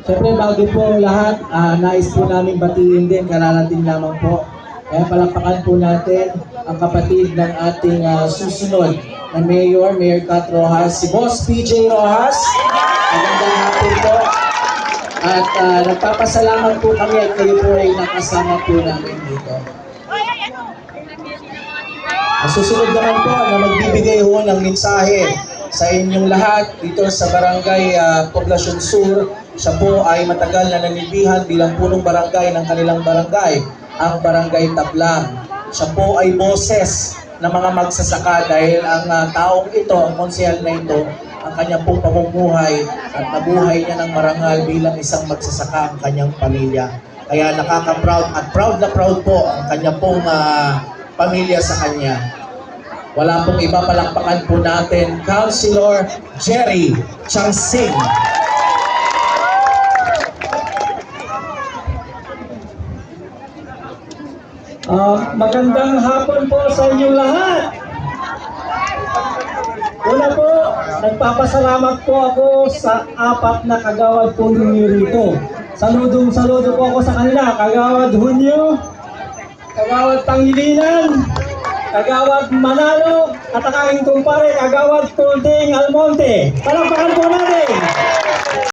Siyempre, bago po ang lahat, nais po namin batiin din, kararating lamang po. Kaya palakpakan po natin ang kapatid ng ating susunod na Mayor Kat Rojas, si Boss PJ Rojas. Magandang hapon po. At nagpapasalamat po kami at kayo po ay nakasama po namin dito. Susunod naman po na magbibigay ho ng mensahe sa inyong lahat dito sa Barangay Poblacion Sur. Siya po ay matagal na nanilbihan bilang punong barangay ng kanilang barangay, ang Barangay Tablang. Siya po ay boses ng mga magsasaka dahil ang taong ito, ang konsehal na ito, ang kanyang pong pamumuhay at nabuhay niya ng marangal bilang isang magsasaka ang kanyang pamilya. Kaya nakaka-proud at proud na proud po ang kanyang pong pamilya sa kanya. Wala pong iba, palakpakan po natin, Councilor Jerry Changsing. Magandang hapon po sa inyong lahat. Una po, nagpapasalamat po ako sa 4 na kagawad po ninyo rito. Saludong-saludo po ako sa kanila. Kagawad Hunyo, Kagawad Pangilinan, Kagawad Manalo, at ang aking kumpare, Kagawad Tulding Almonte. Palakpakan po natin!